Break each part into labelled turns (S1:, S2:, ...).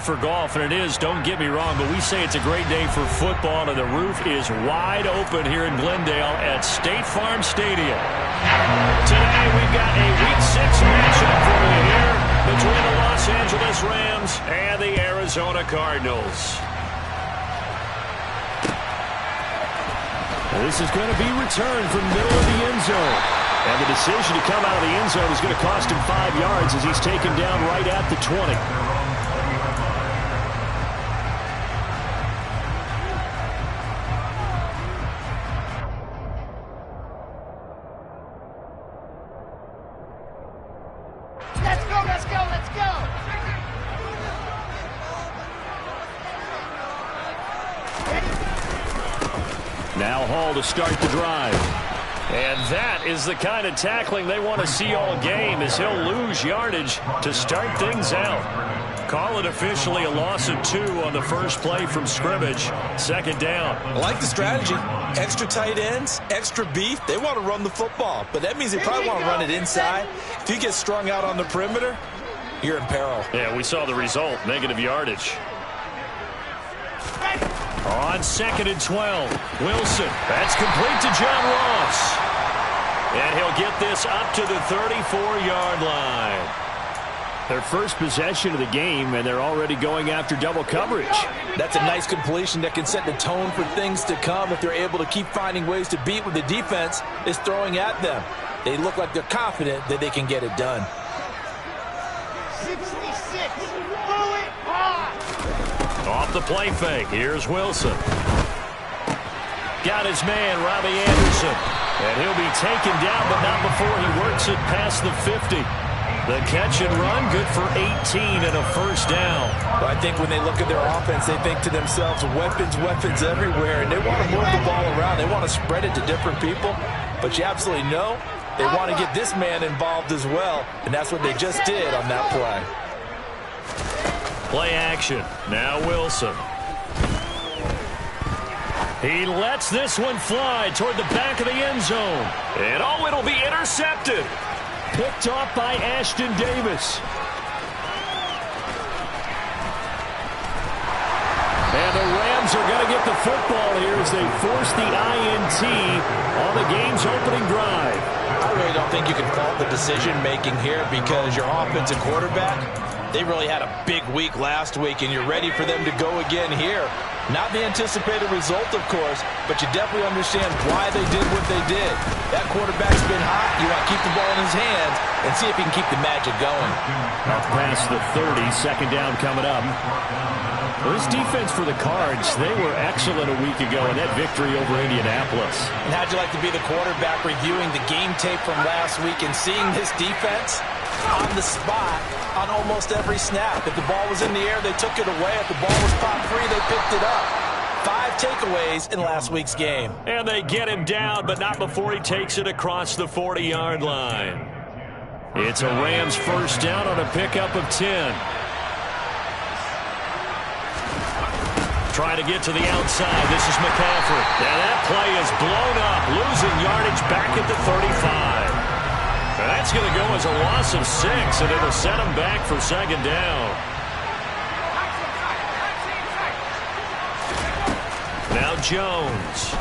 S1: for golf, and it is, don't get me wrong, but we say it's a great day for football, and the roof is wide open here in Glendale at State Farm Stadium. Today we've got a Week 6 matchup for you here between the Los Angeles Rams and the Arizona Cardinals. This is going to be returned from the middle of the end zone. And the decision to come out of the end zone is going to cost him 5 yards as he's taken down right at the 20.
S2: Let's go, let's go, let's go!
S1: Now Hall to start the drive. And that is the kind of tackling they want to see all game, as he'll lose yardage to start things out. Call it officially a loss of 2 on the first play from scrimmage. Second down.
S3: I like the strategy. Extra tight ends, extra beef. They want to run the football, but that means they probably want to run it inside. If you get strung out on the perimeter, you're in peril.
S1: Yeah, we saw the result, negative yardage. On 2nd and 12, Wilson. That's complete to John Ross. And he'll get this up to the 34-yard line. Their first possession of the game, and they're already going after double coverage.
S3: That's a nice completion that can set the tone for things to come if they're able to keep finding ways to beat what the defense is throwing at them. They look like they're confident that they can get it done.
S2: 66, throw it hard!
S1: Off the play fake, here's Wilson. Got his man, Robbie Anderson. And he'll be taken down, but not before he works it past the 50. The catch and run, good for 18 and a first down.
S3: Well, I think when they look at their offense, they think to themselves, weapons, weapons everywhere, and they want to move the ball around. They want to spread it to different people, but you absolutely know they want to get this man involved as well, and that's what they just did on that play.
S1: Play action. Now Wilson. He lets this one fly toward the back of the end zone. And oh, it'll be intercepted. Picked off by Ashton Davis. And the Rams are going to get the football here as they force the INT on the game's opening drive.
S3: I really don't think you can fault the decision-making here because your offensive quarterback, they really had a big week last week, and you're ready for them to go again here. Not the anticipated result, of course, but you definitely understand why they did what they did. That quarterback's been hot. You want to keep the ball in his hands and see if he can keep the magic going.
S1: Up past the 30, second down coming up. Well, this defense for the Cards, they were excellent a week ago in that victory over Indianapolis.
S3: And how'd you like to be the quarterback reviewing the game tape from last week and seeing this defense on the spot on almost every snap? If the ball was in the air, they took it away. If the ball was popped free, they picked it up. 5 takeaways in last week's game.
S1: And they get him down, but not before he takes it across the 40-yard line. It's a Rams first down on a pickup of 10. Trying to get to the outside. This is McCaffrey. And that play is blown up, losing yardage back at the 35. That's going to go as a loss of 6, and it'll set him back for second down. Now Jones.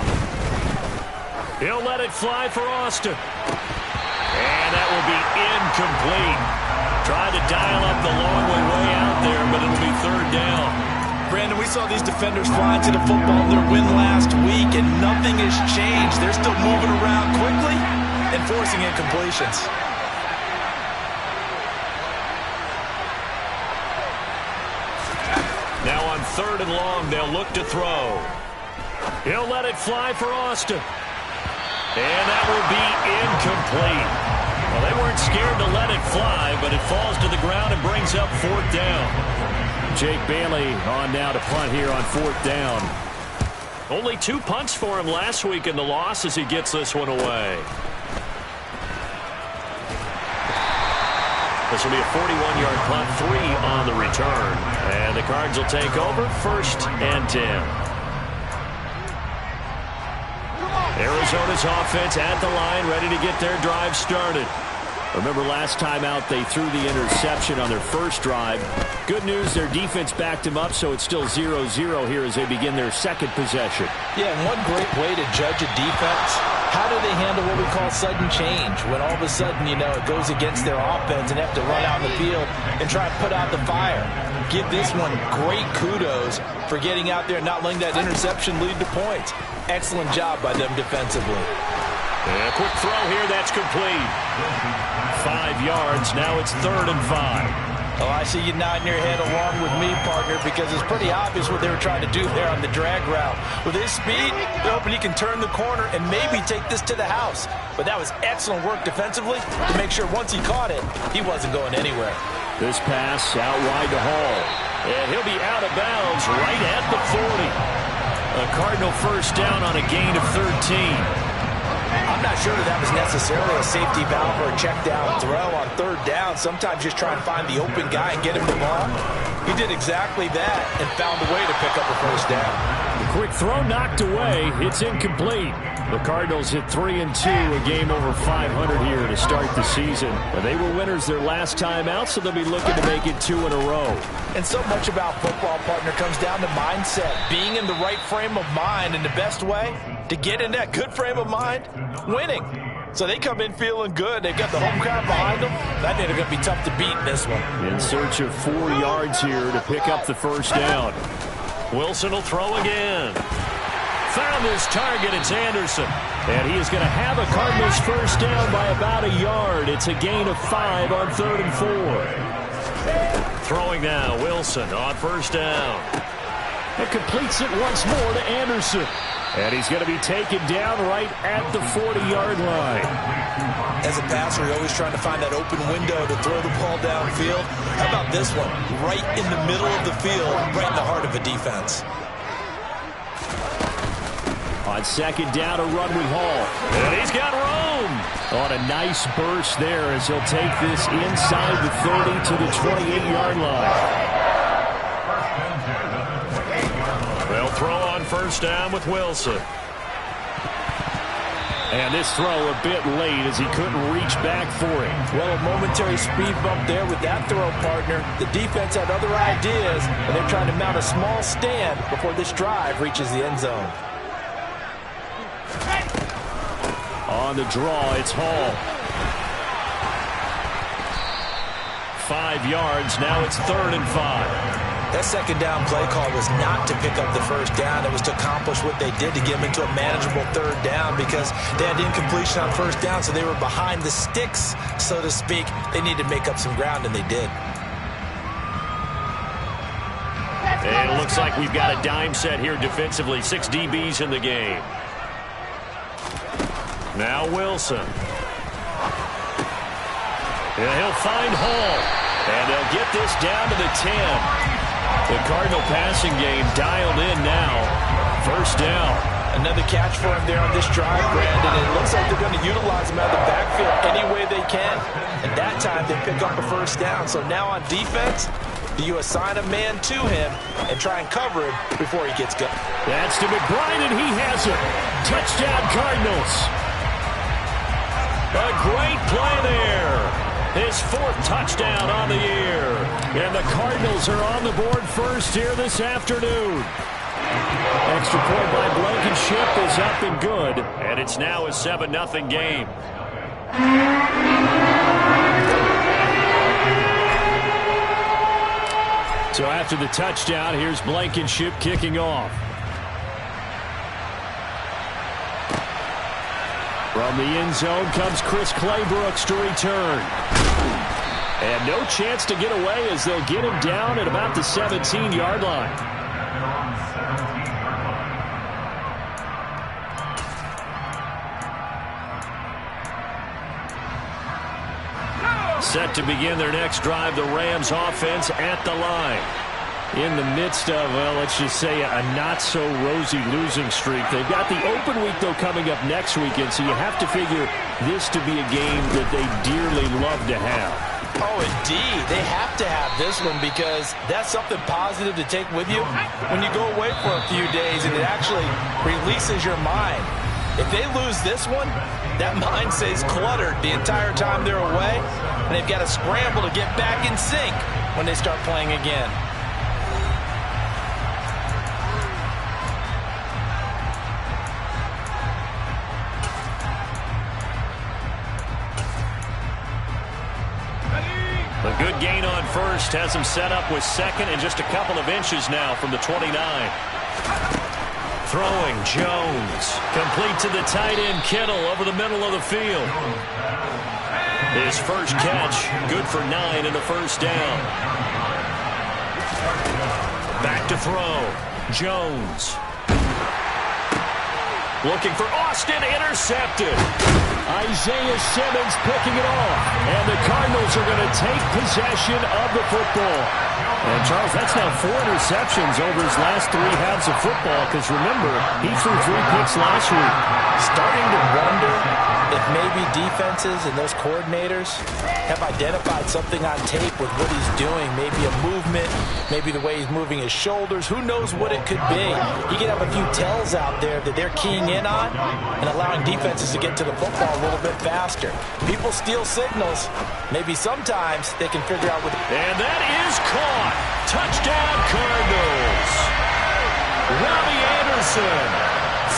S1: He'll let it fly for Austin. And that will be incomplete. Tried to dial up the long way out there, but it'll be third down.
S3: Brandon, we saw these defenders fly to the football in their win last week, and nothing has changed. They're still moving around quickly and forcing incompletions.
S1: Now on 3rd and long, they'll look to throw. He'll let it fly for Austin. And that will be incomplete. Well, they weren't scared to let it fly, but it falls to the ground and brings up 4th down. Jake Bailey on now to punt here on 4th down. Only 2 punts for him last week in the loss as he gets this one away. This will be a 41-yard punt, 3 on the return. And the Cards will take over 1st and 10. Arizona's offense at the line, ready to get their drive started. Remember last time out they threw the interception on their first drive. Good news, their defense backed them up, so it's still 0-0 here as they begin their second possession.
S3: Yeah, and one great way to judge a defense, how do they handle what we call sudden change? When all of a sudden, you know, it goes against their offense and they have to run out in the field and try to put out the fire. Give this one great kudos for getting out there and not letting that interception lead to points. Excellent job by them defensively.
S1: And a quick throw here, that's complete. 5 yards, now it's 3rd and 5.
S3: Oh, I see you nodding your head along with me, partner, because it's pretty obvious what they were trying to do there on the drag route. With his speed, they're hoping he can turn the corner and maybe take this to the house. But that was excellent work defensively to make sure once he caught it, he wasn't going anywhere.
S1: This pass out wide to Hall. And he'll be out of bounds right at the 40. A Cardinal first down on a gain of 13.
S3: I'm not sure that was necessarily a safety valve or a check down throw on 3rd down. Sometimes just try and find the open guy and get him the ball. He did exactly that and found a way to pick up a first down.
S1: The quick throw knocked away. It's incomplete. The Cardinals hit 3-2, a game over 500 here to start the season. They were winners their last time out, so they'll be looking to make it 2 in a row.
S3: And so much about football, partner, comes down to mindset. Being in the right frame of mind, and the best way to get in that good frame of mind, winning. So they come in feeling good. They've got the home crowd behind them. That ain't going to be tough to beat in this one.
S1: In search of 4 yards here to pick up the first down. Wilson will throw again. Found his target. It's Anderson. And he is going to have a Cardinals first down by about a yard. It's a gain of 5 on 3rd and 4. Throwing now, Wilson on first down. And completes it once more to Anderson. And he's going to be taken down right at the 40-yard line.
S3: As a passer, you're always trying to find that open window to throw the ball downfield. How about this one? Right in the middle of the field, right in the heart of a defense.
S1: On second down, a run with Hall. And he's got room. On a nice burst there as he'll take this inside the 30 to the 28-yard line. They'll throw on first down with Wilson. And this throw a bit late as he couldn't reach back for it.
S3: Well, a momentary speed bump there with that throw, partner. The defense had other ideas, and they're trying to mount a small stand before this drive reaches the end zone.
S1: On the draw, it's Hall. 5 yards, now it's 3rd and 5.
S3: That second down play call was not to pick up the first down. It was to accomplish what they did to get them into a manageable 3rd down because they had incompletion on first down, so they were behind the sticks, so to speak. They needed to make up some ground, and they did.
S1: And it looks like we've got a dime set here defensively. 6 DBs in the game. Now Wilson. And he'll find Hall. And they'll get this down to the 10. The Cardinal passing game dialed in now. First down.
S3: Another catch for him there on this drive, Brandon. And it looks like they're going to utilize him out of the backfield any way they can. And that time they pick up a first down. So now on defense, you assign a man to him and try and cover him before he gets going.
S1: That's to McBride, and he has it. Touchdown, Cardinals. A great play there. His 4th touchdown on the year. And the Cardinals are on the board first here this afternoon. Extra point by Blankenship is up and good. And it's now a 7-0 game. So after the touchdown, here's Blankenship kicking off. From the end zone comes Chris Claybrooks to return. And no chance to get away as they'll get him down at about the 17-yard line. Set to begin their next drive, the Rams offense at the line. In the midst of, well, let's just say a not-so-rosy losing streak. They've got the open week, though, coming up next weekend, so you have to figure this to be a game that they dearly love to have.
S3: Oh, indeed. They have to have this one because that's something positive to take with you when you go away for a few days, and it actually releases your mind. If they lose this one, that mind stays cluttered the entire time they're away, and they've got to scramble to get back in sync when they start playing again.
S1: A good gain on first has him set up with second and just a couple of inches now from the 29. Throwing, Jones. Complete to the tight end, Kittle, over the middle of the field. His first catch, good for 9 in the first down. Back to throw, Jones. Looking for Austin, intercepted. Isaiah Simmons picking it off. And the Cardinals are going to take possession of the football. And, Charles, that's now 4 interceptions over his last 3 halves of football, because, remember, he threw 3 picks last week.
S3: Starting to wonder if maybe defenses and those coordinators have identified something on tape with what he's doing. Maybe a movement, maybe the way he's moving his shoulders. Who knows what it could be? He could have a few tells out there that they're keying in on and allowing defenses to get to the football a little bit faster. People steal signals. Maybe sometimes they can figure out what...
S1: And that is caught. Touchdown, Cardinals. Robbie Anderson,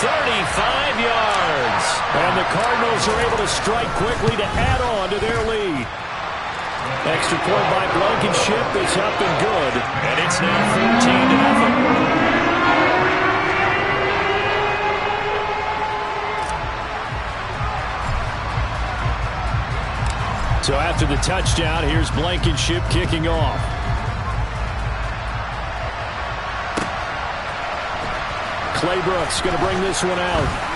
S1: 35 yards. And the Cardinals are able to strike quickly to add on to their lead. Extra point by Blankenship is up and good. And it's now 14-0. So after the touchdown, here's Blankenship kicking off. Claybrooks going to bring this one out.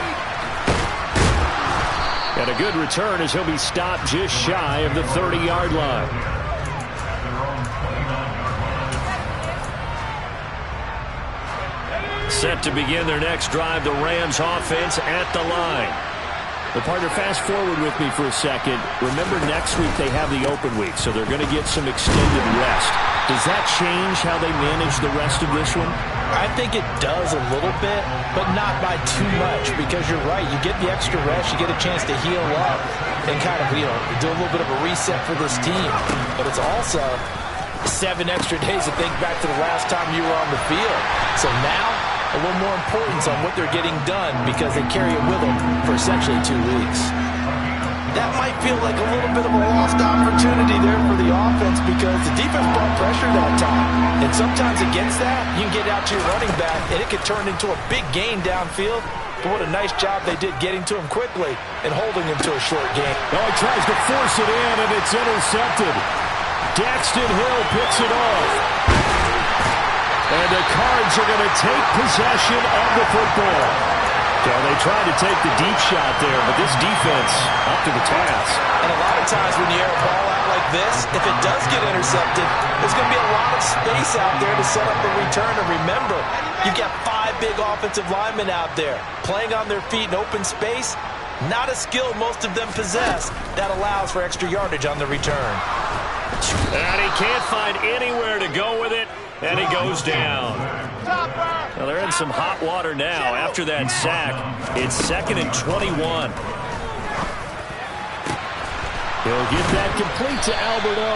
S1: And a good return as he'll be stopped just shy of the 30-yard line. Set to begin their next drive, the Rams offense at the line. Well, partner, fast forward with me for a second. Remember, next week they have the open week, so they're going to get some extended rest. Does that change how they manage the rest of this one?
S3: I think it does a little bit, but not by too much, because you're right. You get the extra rest, you get a chance to heal up and kind of, do a little bit of a reset for this team. But it's also 7 extra days to think back to the last time you were on the field. So now, a little more importance on what they're getting done because they carry it with them for essentially 2 weeks. That might feel like a little bit of a lost opportunity there for the offense because the defense brought pressure that time. And sometimes against that, you can get out to your running back and it could turn into a big gain downfield. But what a nice job they did getting to him quickly and holding him to a short gain.
S1: Oh, he tries to force it in and it's intercepted. Daxton Hill picks it off. And the Cards are going to take possession of the football. So they tried to take the deep shot there, but this defense up to the task.
S3: And a lot of times when you air a ball out like this, if it does get intercepted, there's going to be a lot of space out there to set up the return. And remember, you've got 5 big offensive linemen out there playing on their feet in open space. Not a skill most of them possess that allows for extra yardage on the return.
S1: And he can't find anywhere to go with it. And he goes down. Well, they're in some hot water now after that sack. It's 2nd and 21. He'll get that complete to Alberto.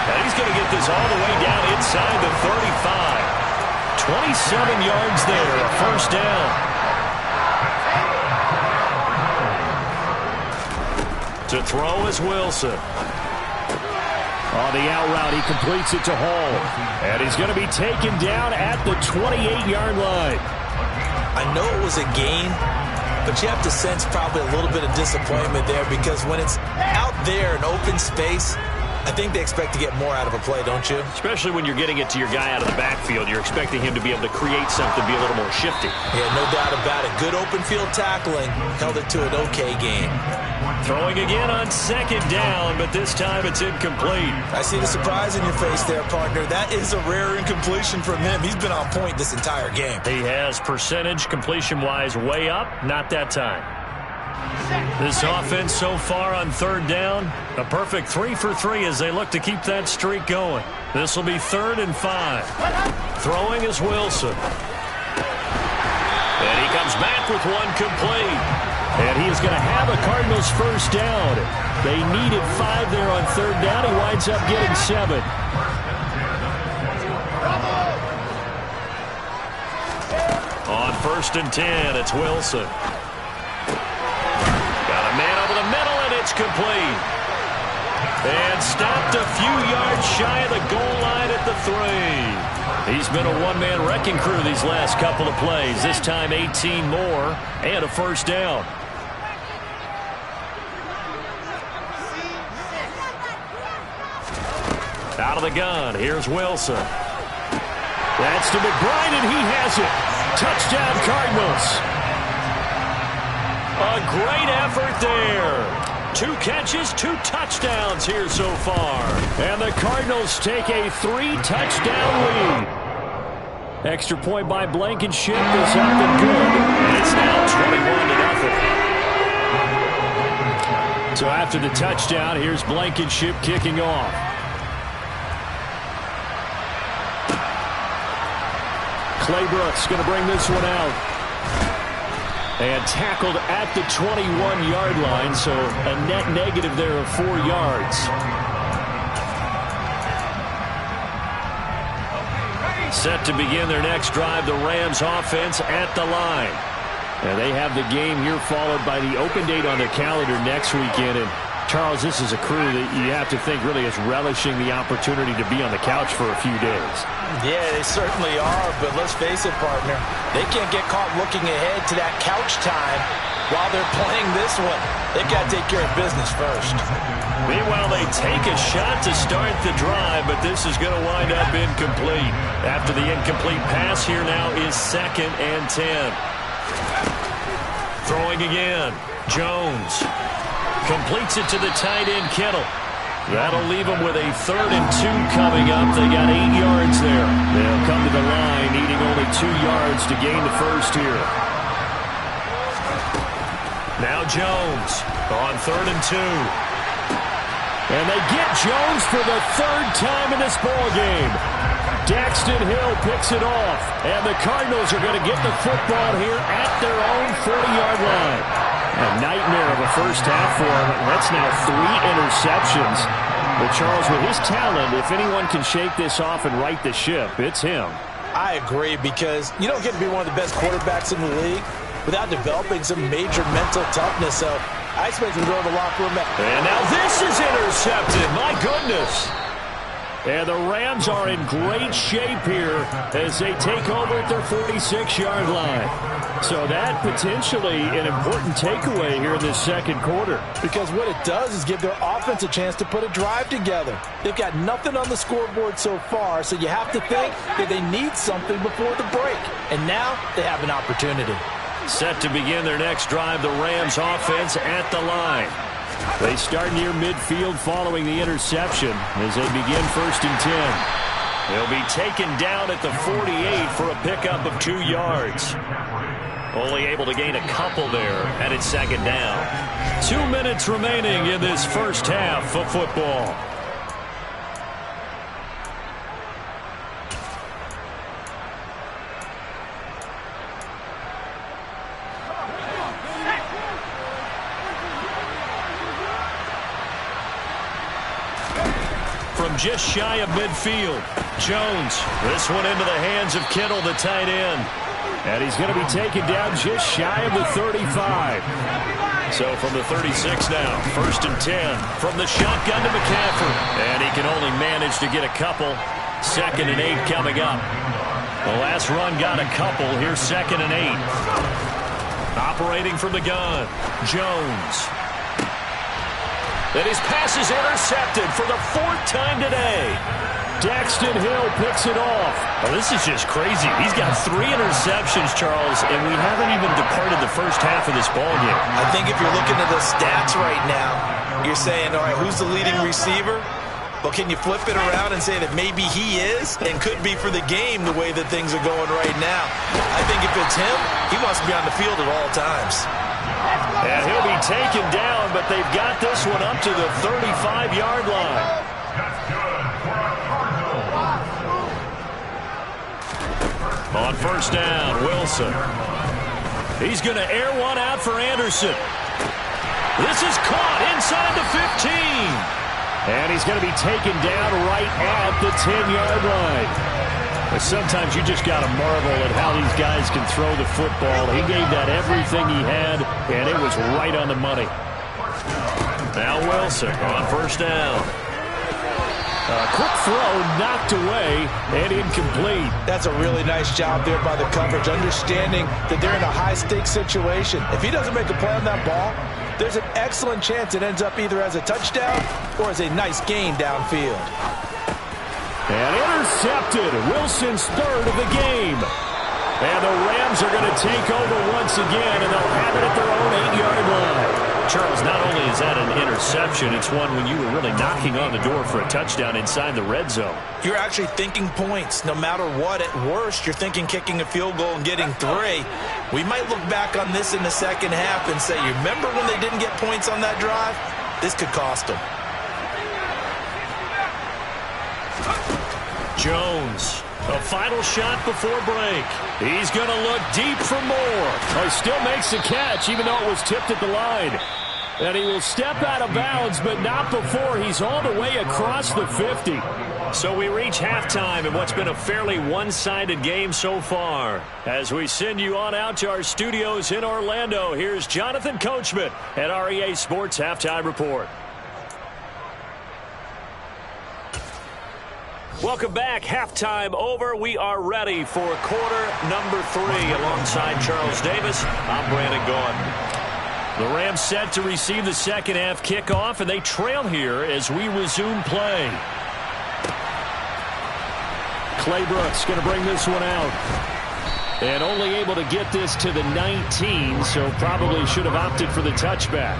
S1: And he's going to get this all the way down inside the 35. 27 yards there, a first down. To throw is Wilson. On the out route, he completes it to Hall. And he's going to be taken down at the 28-yard line.
S3: I know it was a gain, but you have to sense probably a little bit of disappointment there because when it's out there in open space, I think they expect to get more out of a play, don't you?
S1: Especially when you're getting it to your guy out of the backfield. You're expecting him to be able to create something, be a little more shifty.
S3: Yeah, no doubt about it. Good open field tackling held it to an okay game.
S1: Throwing again on 2nd down, but this time it's incomplete.
S3: I see the surprise in your face there, partner. That is a rare incompletion from him. He's been on point this entire game.
S1: He has percentage completion-wise way up, not that time. This offense so far on 3rd down, a perfect 3 for 3 as they look to keep that streak going. This will be 3rd and 5. Throwing is Wilson. And he comes back with one complete. And he is going to have a Cardinals first down. They needed 5 there on third down. He winds up getting 7. On 1st and 10, it's Wilson. Got a man over the middle, and it's complete. And stopped a few yards shy of the goal line at the 3. He's been a one-man wrecking crew these last couple of plays. This time 18 more and a first down. Out of the gun, here's Wilson. That's to McBride, and he has it. Touchdown, Cardinals. A great effort there. 2 catches, 2 touchdowns here so far. And the Cardinals take a 3-touchdown lead. Extra point by Blankenship is up and good. And it's now 21-0. So after the touchdown, here's Blankenship kicking off. Claybrooks going to bring this one out. And tackled at the 21-yard line, so a net negative there of 4 yards. Set to begin their next drive, the Rams offense at the line. And they have the game here followed by the open date on their calendar next weekend. And Charles, this is a crew that you have to think really is relishing the opportunity to be on the couch for a few days.
S3: Yeah, they certainly are, but let's face it, partner. They can't get caught looking ahead to that couch time while they're playing this one. They've got to take care of business first.
S1: Meanwhile, they take a shot to start the drive, but this is going to wind up incomplete. After the incomplete pass, here now is 2nd and 10. Throwing again, Jones. Completes it to the tight end, Kittle. That'll leave them with a 3rd and 2 coming up. They got 8 yards there. They'll come to the line, needing only 2 yards to gain the first here. Now Jones on 3rd and 2. And they get Jones for the 3rd time in this ball game. Daxton Hill picks it off. And the Cardinals are going to get the football here at their own 40-yard line. A nightmare of a first half for him. That's now 3 interceptions. But Charles, with his talent, if anyone can shake this off and right the ship, it's him.
S3: I agree, because you don't get to be one of the best quarterbacks in the league without developing some major mental toughness. So I expect him to go to the locker room.
S1: And now this is intercepted. My goodness. And the Rams are in great shape here as they take over at their 46-yard line. So that potentially an important takeaway here in this second quarter.
S3: Because what it does is give their offense a chance to put a drive together. They've got nothing on the scoreboard so far, so you have to think that they need something before the break. And now they have an opportunity.
S1: Set to begin their next drive, the Rams offense at the line. They start near midfield following the interception as they begin 1st and 10. They'll be taken down at the 48 for a pickup of 2 yards. Only able to gain a couple there, and it's 2nd down. 2 minutes remaining in this first half of football. From just shy of midfield, Jones. This one into the hands of Kittle, the tight end. And he's going to be taken down just shy of the 35. So from the 36 now, 1st and 10. From the shotgun to McCaffrey. And he can only manage to get a couple. 2nd and 8 coming up. The last run got a couple. Here's 2nd and 8. Operating from the gun, Jones. And his pass is intercepted for the 4th time today. Daxton Hill picks it off. Oh, this is just crazy. He's got 3 interceptions, Charles, and we haven't even departed the first half of this ballgame.
S3: I think if you're looking at the stats right now, you're saying, all right, who's the leading receiver? Well, can you flip it around and say that maybe he is and could be for the game the way that things are going right now? I think if it's him, he wants to be on the field at all times.
S1: And he'll be taken down, but they've got this one up to the 35-yard line. On 1st down, Wilson. He's going to air one out for Anderson. This is caught inside the 15. And he's going to be taken down right at the 10-yard line. But sometimes you just got to marvel at how these guys can throw the football. He gave that everything he had, and it was right on the money. Now Wilson on first down. A quick throw knocked away and incomplete.
S3: That's a really nice job there by the coverage, understanding that they're in a high-stakes situation. If he doesn't make a play on that ball, there's an excellent chance it ends up either as a touchdown or as a nice gain downfield.
S1: And intercepted. Wilson's third of the game. And the Rams are going to take over once again, and they'll have it at their own 8-yard line. Charles, not only is that an interception, it's one when you were really knocking on the door for a touchdown inside the red zone.
S3: You're actually thinking points. No matter what, at worst, you're thinking kicking a field goal and getting 3. We might look back on this in the second half and say, you remember when they didn't get points on that drive? This could cost them.
S1: Jones, a final shot before break. He's going to look deep for more. He still makes the catch, even though it was tipped at the line. And he will step out of bounds, but not before he's all the way across the 50. So we reach halftime in what's been a fairly one-sided game so far. As we send you on out to our studios in Orlando, here's Jonathan Coachman at REA Sports Halftime Report. Welcome back. Halftime over. We are ready for quarter number 3 alongside Charles Davis. I'm Brandon Gaudin. The Rams set to receive the second half kickoff, and they trail here as we resume play. Clay Brooks going to bring this one out. And only able to get this to the 19, so probably should have opted for the touchback.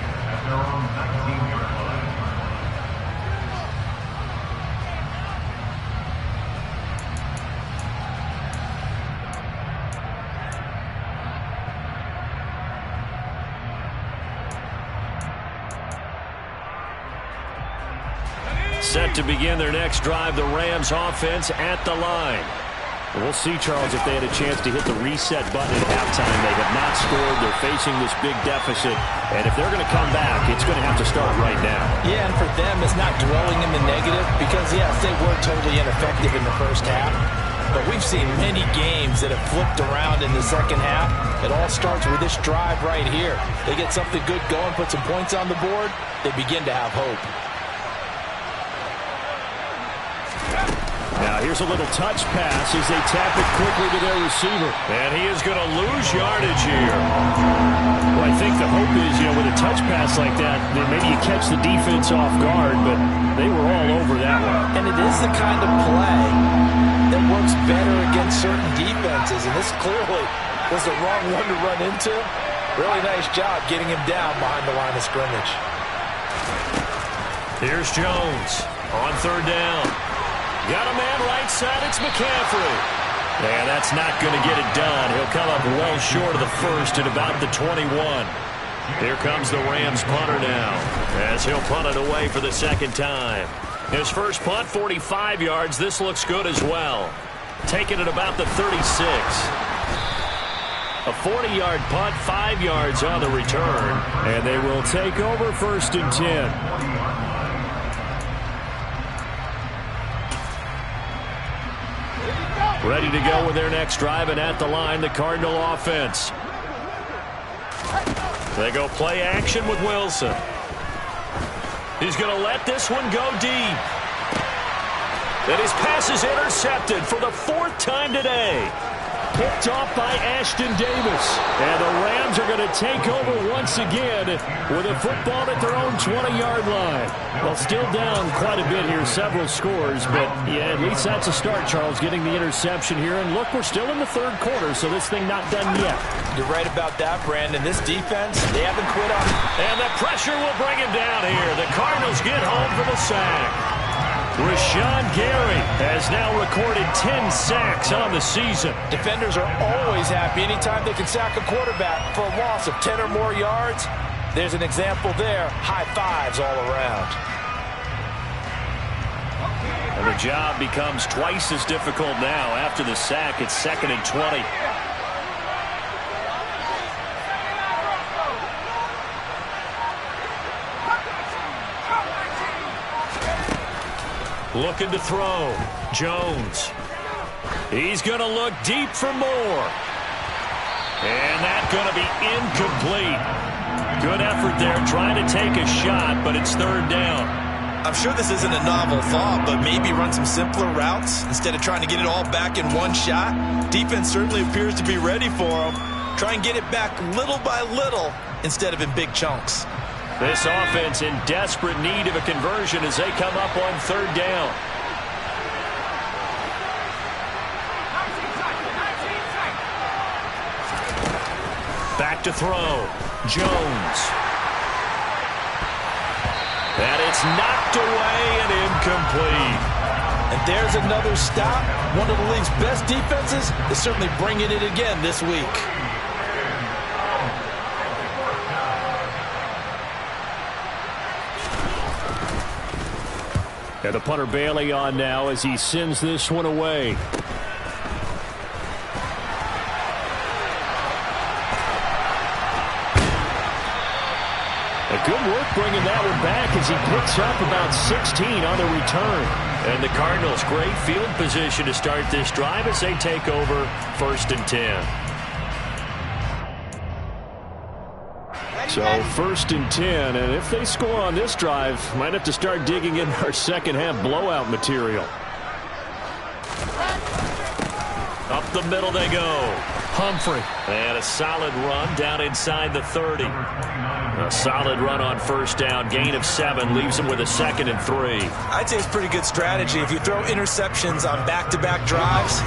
S1: Set to begin their next drive, the Rams offense at the line. We'll see, Charles, if they had a chance to hit the reset button at halftime. They have not scored. They're facing this big deficit. And if they're going to come back, it's going to have to start right now.
S3: Yeah, and for them, it's not dwelling in the negative because, yes, they were totally ineffective in the first half. But we've seen many games that have flipped around in the second half. It all starts with this drive right here. They get something good going, put some points on the board, they begin to have hope.
S1: Now here's a little touch pass as they tap it quickly to their receiver. And he is going to lose yardage here. Well, I think the hope is, with a touch pass like that, then maybe you catch the defense off guard, but they were all over that one.
S3: And it is the kind of play that works better against certain defenses, and this clearly was the wrong one to run into. Really nice job getting him down behind the line of scrimmage.
S1: Here's Jones on third down. Got a man right side, it's McCaffrey. And that's not going to get it done. He'll come up well short of the first at about the 21. Here comes the Rams punter now, as he'll punt it away for the second time. His first punt, 45 yards. This looks good as well. Taking it about the 36. A 40-yard punt, 5 yards on the return. And they will take over first and 10. Ready to go with their next drive, and at the line, the Cardinal offense. They go play action with Wilson. He's going to let this one go deep. And his pass is intercepted for the 4th time today. Picked off by Ashton Davis. And the Rams are going to take over once again with a football at their own 20-yard line. Well, still down quite a bit here, several scores, but yeah, at least that's a start, Charles, getting the interception here. And look, we're still in the third quarter, so this thing not done yet.
S3: You're right about that, Brandon. This defense, they haven't quit on it.
S1: And the pressure will bring him down here. The Cardinals get home for the sack. Rashawn Gary has now recorded 10 sacks on the season.
S3: Defenders are always happy anytime they can sack a quarterback for a loss of 10 or more yards. There's an example there. High fives all around.
S1: And the job becomes twice as difficult now. After the sack, it's 2nd and 20. Looking to throw. Jones. He's going to look deep for more. And that's going to be incomplete. Good effort there trying to take a shot, but it's third down.
S3: I'm sure this isn't a novel thought, but maybe run some simpler routes instead of trying to get it all back in one shot. Defense certainly appears to be ready for him. Try and get it back little by little instead of in big chunks.
S1: This offense in desperate need of a conversion as they come up on third down. Back to throw. Jones. And it's knocked away and incomplete.
S3: And there's another stop. One of the league's best defenses is certainly bringing it again this week.
S1: And the punter Bailey on now as he sends this one away. Good work bringing that one back as he picks up about 16 on the return. And the Cardinals, great field position to start this drive as they take over 1st and 10. So 1st and 10, and if they score on this drive, might have to start digging in our second half blowout material. Up the middle they go. Humphrey. And a solid run down inside the 30. A solid run on first down. Gain of 7 leaves him with a 2nd and 3.
S3: I'd say it's pretty good strategy. If you throw interceptions on back-to-back drives,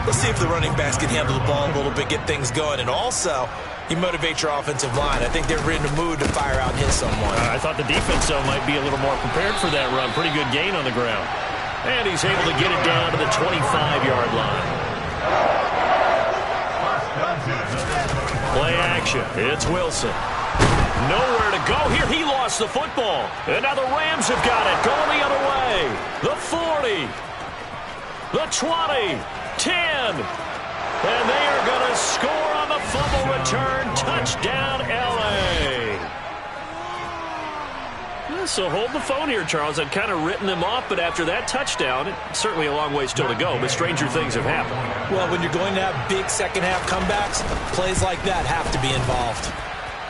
S3: let's see if the running backs can handle the ball a little bit, get things going. And also, you motivate your offensive line. I think they're in the mood to fire out and hit someone.
S1: I thought the defense, though, might be a little more prepared for that run. Pretty good gain on the ground. And he's able to get it down to the 25-yard line. Play action. It's Wilson. Nowhere to go here. He lost the football. And now the Rams have got it. Going the other way. The 40. The 20. 10. And they are going to score on the fumble return. Touchdown, L.A. So hold the phone here, Charles. I'd kind of written them off, but after that touchdown, it's certainly a long way still to go, but stranger things have happened.
S3: Well, when you're going to have big second-half comebacks, plays like that have to be involved.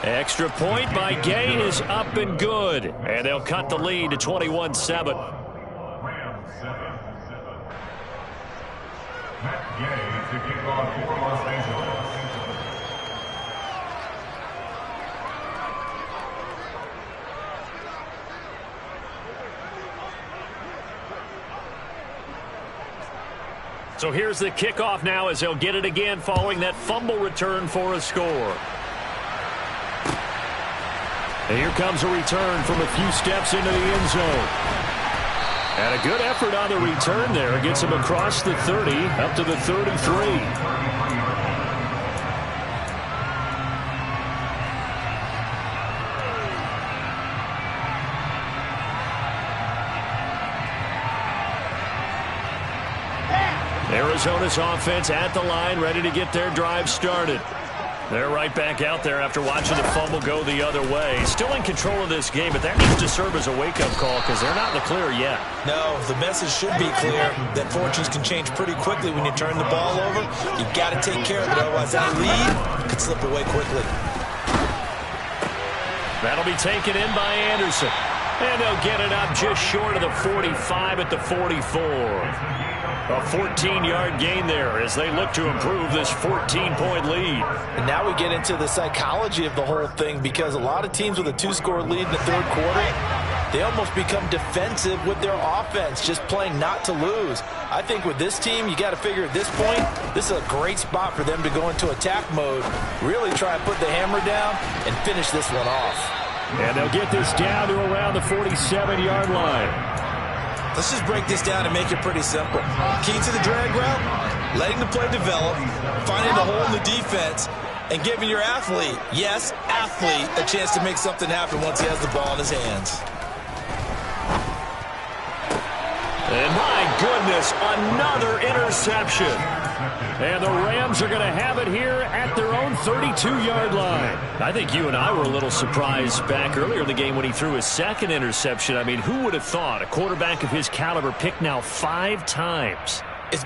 S1: Extra point by Gay is up and good. And they'll cut the lead to 21-7. So here's the kickoff now as they'll get it again following that fumble return for a score. And here comes a return from a few steps into the end zone. And a good effort on the return there. Gets him across the 30 up to the 33. Arizona's offense at the line, ready to get their drive started. They're right back out there after watching the fumble go the other way. Still in control of this game, but that needs to serve as a wake-up call because they're not in the clear yet.
S3: No, the message should be clear that fortunes can change pretty quickly when you turn the ball over. You've got to take care of it, otherwise that lead could slip away quickly.
S1: That'll be taken in by Anderson. And they'll get it up just short of the 45 at the 44. A 14-yard gain there as they look to improve this 14-point lead.
S3: And now we get into the psychology of the whole thing because a lot of teams with a 2-score lead in the third quarter, they almost become defensive with their offense, just playing not to lose. I think with this team, you got to figure at this point, this is a great spot for them to go into attack mode, really try and put the hammer down and finish this one off.
S1: And they'll get this down to around the 47-yard line.
S3: Let's just break this down and make it pretty simple. Key to the drag route, letting the play develop, finding the hole in the defense, and giving your athlete, yes, athlete, a chance to make something happen once he has the ball in his hands. And
S1: my goodness, another interception. And the Rams Rams are going to have it here at their own 32-yard line. I think you and I were a little surprised back earlier in the game when he threw his second interception. I mean, who would have thought a quarterback of his caliber picked now 5 times?
S3: It's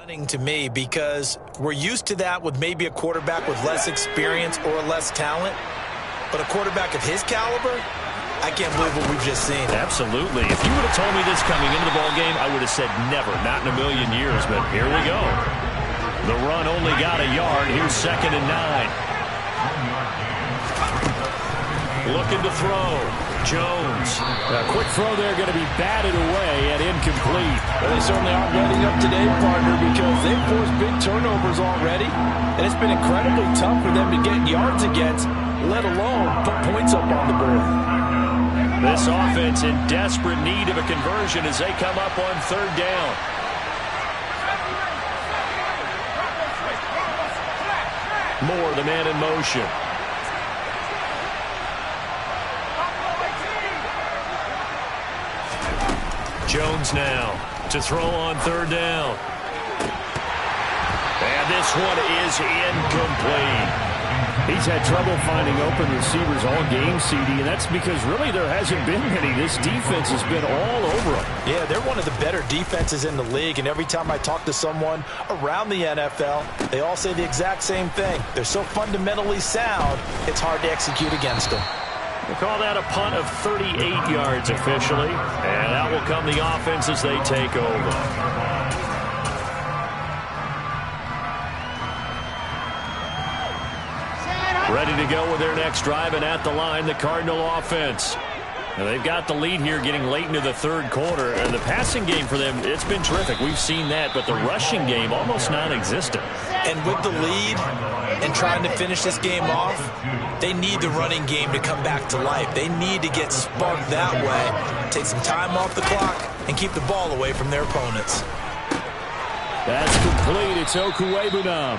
S3: stunning to me because we're used to that with maybe a quarterback with less experience or less talent. But a quarterback of his caliber, I can't believe what we've just seen.
S1: Absolutely. If you would have told me this coming into the ballgame, I would have said never, not in a million years. But here we go. The run only got a yard. Here's 2nd and 9. Looking to throw. Jones. A quick throw there going to be batted away and incomplete.
S3: Well, they certainly aren't letting up today, partner, because they've forced big turnovers already. And it's been incredibly tough for them to get yards against, let alone put points up on the board.
S1: This offense in desperate need of a conversion as they come up on 3rd down. Moore, the man in motion. Jones now to throw on 3rd down. And this one is incomplete. He's had trouble finding open receivers all game, CD, and that's because really there hasn't been many. This defense has been all over them.
S3: Yeah, they're one of the better defenses in the league, and every time I talk to someone around the NFL, they all say the exact same thing. They're so fundamentally sound, it's hard to execute against them.
S1: We'll call that a punt of 38 yards officially, and out will come the offense as they take over. Ready to go with their next drive, and at the line, the Cardinal offense. Now they've got the lead here getting late into the 3rd quarter, and the passing game for them, it's been terrific. We've seen that, but the rushing game almost non-existent.
S3: And with the lead and trying to finish this game off, they need the running game to come back to life. They need to get sparked that way, take some time off the clock, and keep the ball away from their opponents.
S1: That's complete. It's Okwuegbunam.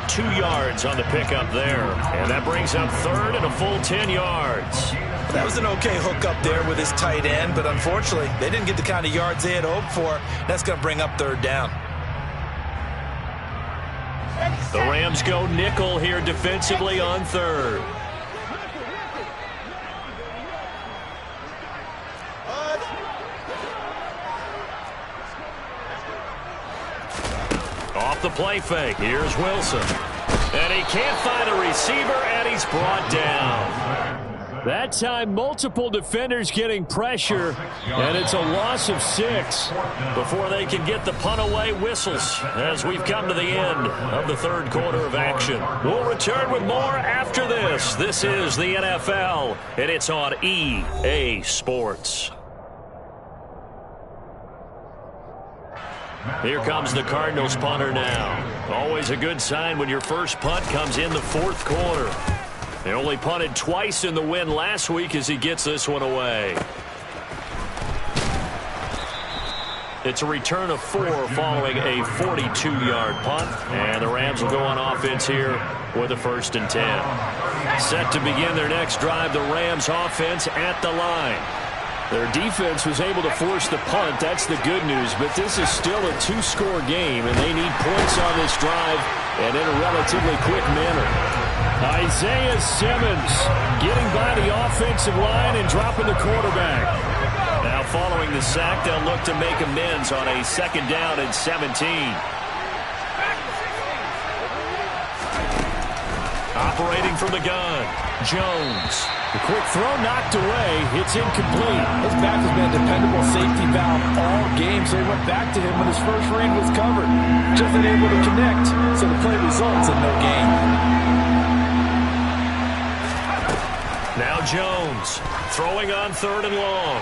S1: 2 yards on the pickup there. And that brings up 3rd and a full 10 yards.
S3: That was an okay hook up there with his tight end, but unfortunately, they didn't get the kind of yards they had hoped for. That's going to bring up 3rd down.
S1: The Rams go nickel here defensively on 3rd. Off the play fake. Here's Wilson. And he can't find a receiver, and he's brought down. That time, multiple defenders getting pressure, and it's a loss of 6 before they can get the punt away whistles as we've come to the end of the 3rd quarter of action. We'll return with more after this. This is the NFL, and it's on EA Sports. Here comes the Cardinals punter now. Always a good sign when your first punt comes in the 4th quarter. They only punted twice in the win last week as he gets this one away. It's a return of 4 following a 42-yard punt. And the Rams will go on offense here with a 1st and 10. Set to begin their next drive, the Rams offense at the line. Their defense was able to force the punt. That's the good news. But this is still a 2-score game, and they need points on this drive and in a relatively quick manner. Isaiah Simmons getting by the offensive line and dropping the quarterback. Now following the sack, they'll look to make amends on a 2nd down and 17. Operating from the gun, Jones. The quick throw knocked away. It's incomplete.
S3: His back has been a dependable safety valve all game, so he went back to him when his first read was covered. Just unable to connect, so the play results in no gain.
S1: Now Jones throwing on 3rd and long.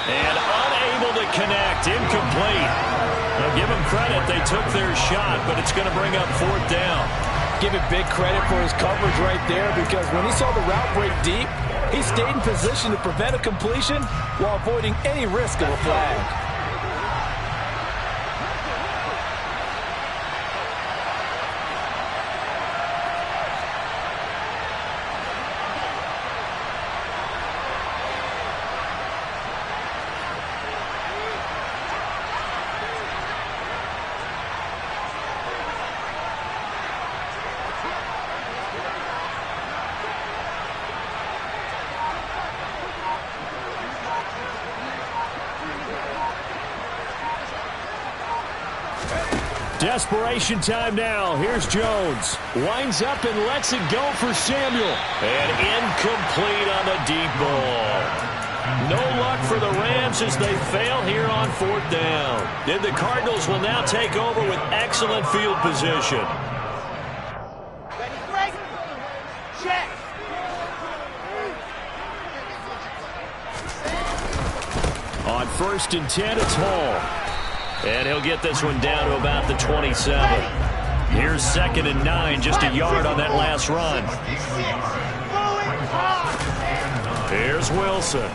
S1: And unable to connect. Incomplete. Now give them credit. They took their shot, but it's going to bring up 4th down.
S3: give it big credit for his coverage right there, because when he saw the route break deep, he stayed in position to prevent a completion while avoiding any risk of a flag.
S1: Desperation time now. Here's Jones. Winds up and lets it go for Samuel. And incomplete on the deep ball. No luck for the Rams as they fail here on 4th down. And the Cardinals will now take over with excellent field position.
S2: Ready, break. Check.
S1: On 1st and 10, it's Hall. And he'll get this one down to about the 27. Here's 2nd and 9, just a yard on that last run. Here's Wilson.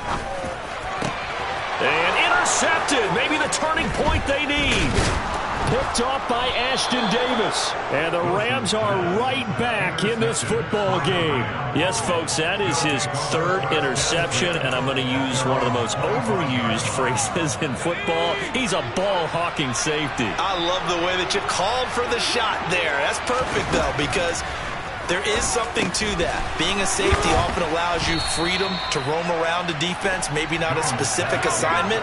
S1: And intercepted. Maybe the turning point they need. Picked off by Ashton Davis. And the Rams are right back in this football game. Yes, folks, that is his 3rd interception, and I'm going to use one of the most overused phrases in football. He's a ball-hawking safety.
S3: I love the way that you called for the shot there. That's perfect, though, because there is something to that. Being a safety often allows you freedom to roam around the defense, maybe not a specific assignment.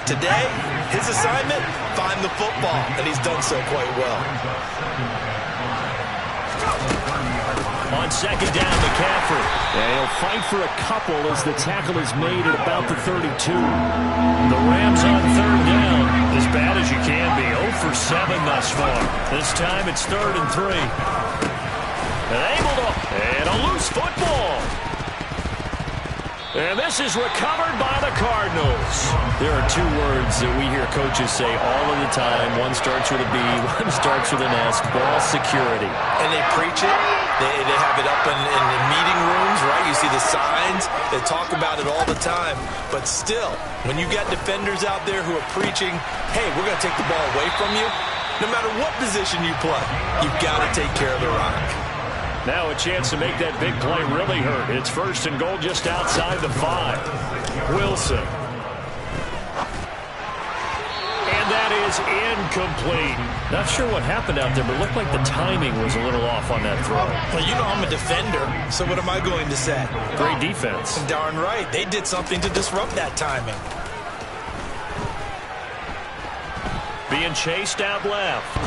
S3: Today, his assignment, find the football, and he's done so quite well.
S1: On 2nd down, McCaffrey. And he'll fight for a couple as the tackle is made at about the 32. The Rams on 3rd down, as bad as you can be, 0 for 7 thus far. This time it's 3rd and 3. And a loose football. And this is recovered by the Cardinals. There are 2 words that we hear coaches say all of the time. One starts with a B, one starts with an S, ball security.
S3: And they preach it. They have it up in meeting rooms, right? You see the signs. They talk about it all the time. But still, when you got defenders out there who are preaching, hey, we're going to take the ball away from you, no matter what position you play, you've got to take care of the rock.
S1: Now a chance to make that big play really hurt. It's 1st and goal just outside the 5. Wilson. And that is incomplete. Not sure what happened out there, but it looked like the timing was a little off on that throw.
S3: Well, you know I'm a defender, so what am I going to say?
S1: Great defense.
S3: Darn right. They did something to disrupt that timing.
S1: Being chased out left.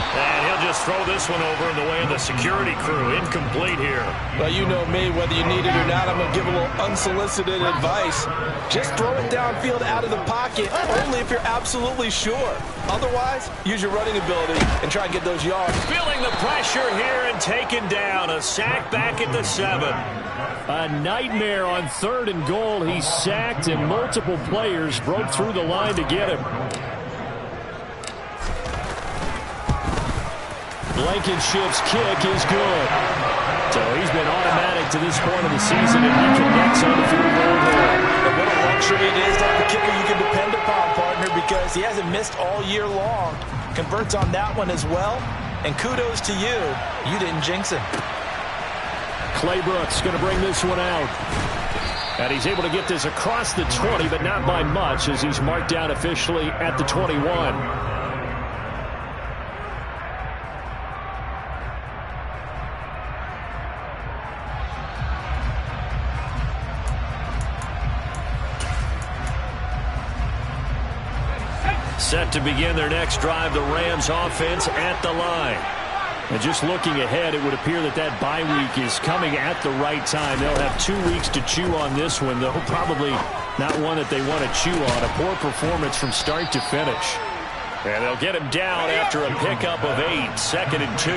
S1: And he'll just throw this one over in the way of the security crew. Incomplete here.
S3: Well, you know me, whether you need it or not, I'm going to give a little unsolicited advice. Just throw it downfield out of the pocket, only if you're absolutely sure. Otherwise, use your running ability and try and get those yards.
S1: Feeling the pressure here and taken down. A sack back at the 7. A nightmare on 3rd and goal. He's sacked, and multiple players broke through the line to get him. Blankenship's kick is good. So he's been automatic to this point of the season, and he connects on the field goal there.
S3: And what a luxury it is to have a kicker you can depend upon, partner, because he hasn't missed all year long. Converts on that one as well. And kudos to you. You didn't jinx him.
S1: Clay Brooks going to bring this one out. And he's able to get this across the 20, but not by much, as he's marked down officially at the 21. Set to begin their next drive, the Rams offense at the line. And just looking ahead, it would appear that that bye week is coming at the right time. They'll have 2 weeks to chew on this one, though probably not one that they want to chew on. A poor performance from start to finish. And they'll get him down after a pickup of 8, 2nd and 2.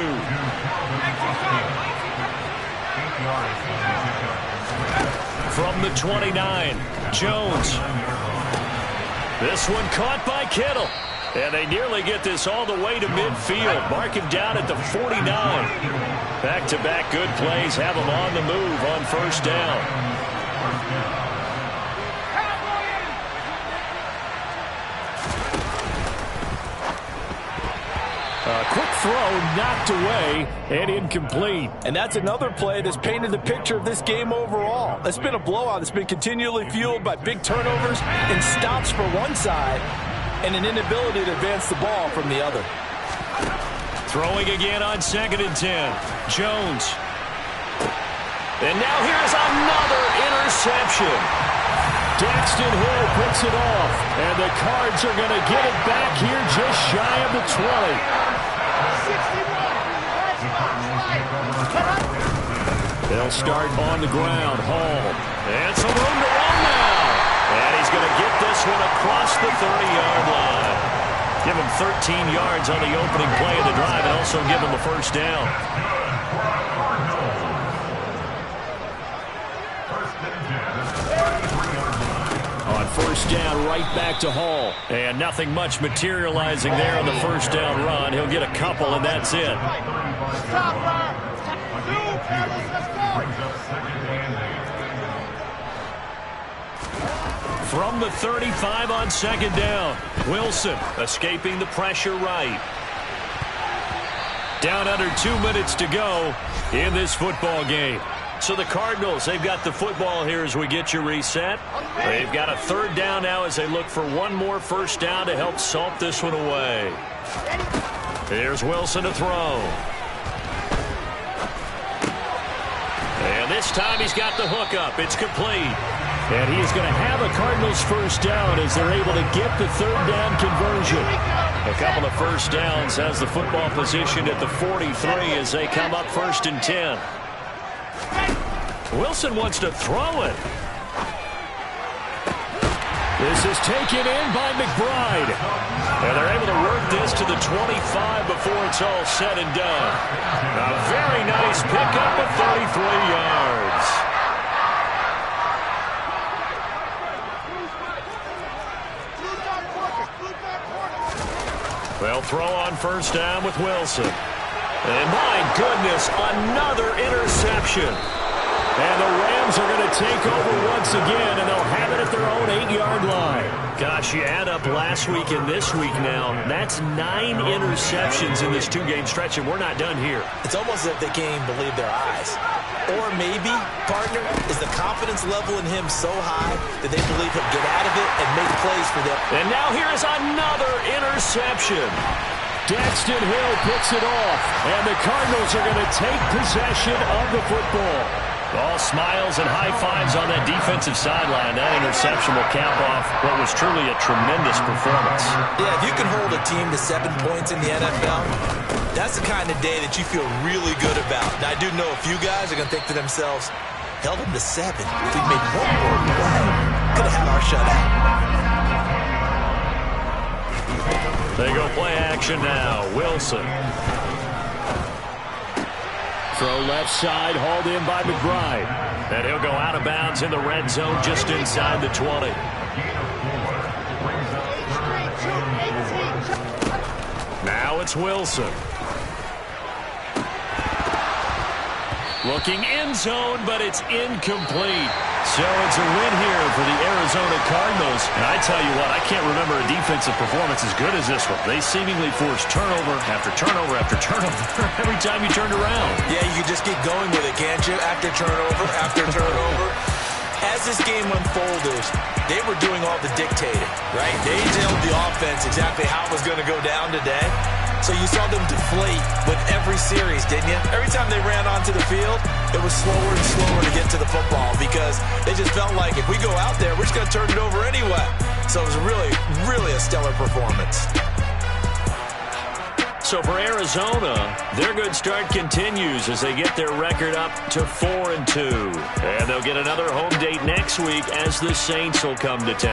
S1: From the 29, Jones. This one caught by Kittle. And they nearly get this all the way to midfield. Mark him down at the 49. Back-to-back good plays have them on the move on first down. A quick throw knocked away and incomplete.
S3: And that's another play that's painted the picture of this game overall. It's been a blowout that's been continually fueled by big turnovers and stops for one side and an inability to advance the ball from the other.
S1: Throwing again on 2nd and 10. Jones. And now here's another interception. Daxton Hill picks it off, and the Cards are going to get it back here just shy of the 20. They'll start on the ground. Hall. And some room to run now. And he's going to get this one across the 30-yard line. Give him 13 yards on the opening play of the drive and also give him a first down. On first down, right back to Hall. And nothing much materializing there on the first down run. He'll get a couple, and that's it. From the 35 on 2nd down. Wilson escaping the pressure right. Down under 2 minutes to go in this football game. So the Cardinals, they've got the football here as we get you reset. They've got a 3rd down now as they look for one more first down to help salt this one away. Here's Wilson to throw. And this time he's got the hook up. It's complete. And he is going to have a Cardinals first down as they're able to get the 3rd down conversion. A couple of first downs has the football positioned at the 43 as they come up 1st and 10. Wilson wants to throw it. This is taken in by McBride. And they're able to work this to the 25 before it's all said and done. A very nice pickup of 33 yards. They'll throw on first down with Wilson. And my goodness, another interception. And the Rams are going to take over once again, and they'll have it at their own 8-yard line. Gosh, you add up last week and this week now, that's 9 interceptions in this 2-game stretch, and we're not done here.
S3: It's almost as if they can't even believe their eyes. Or maybe, partner, is the confidence level in him so high that they believe he'll get out of it and make plays for them.
S1: And now here's another interception. Daxton Hill picks it off, and the Cardinals are going to take possession of the football. All smiles and high fives on that defensive sideline. That interception will cap off what was truly a tremendous performance.
S3: Yeah, if you can hold a team to 7 points in the NFL, that's the kind of day that you feel really good about. Now, I do know a few guys are going to think to themselves, held them to 7. If we made one more play, could have had our shutout.
S1: They go play action now. Wilson. Throw left side, hauled in by McBride. And he'll go out of bounds in the red zone just inside the 20. Now it's Wilson. Looking end zone, but it's incomplete. So it's a win here for the Arizona Cardinals. And I tell you what, I can't remember a defensive performance as good as this one. They seemingly forced turnover after turnover after turnover every time you turned around.
S3: Yeah, you can just keep going with it, can't you? After turnover, after turnover. As this game unfolded, they were doing all the dictating, right? They told the offense exactly how it was going to go down today. So you saw them deflate with every series, didn't you? Every time they ran onto the field, it was slower and slower to get to the football because they just felt like if we go out there, we're just going to turn it over anyway. So it was really, really a stellar performance.
S1: So for Arizona, their good start continues as they get their record up to 4-2. And they'll get another home date next week as the Saints will come to town.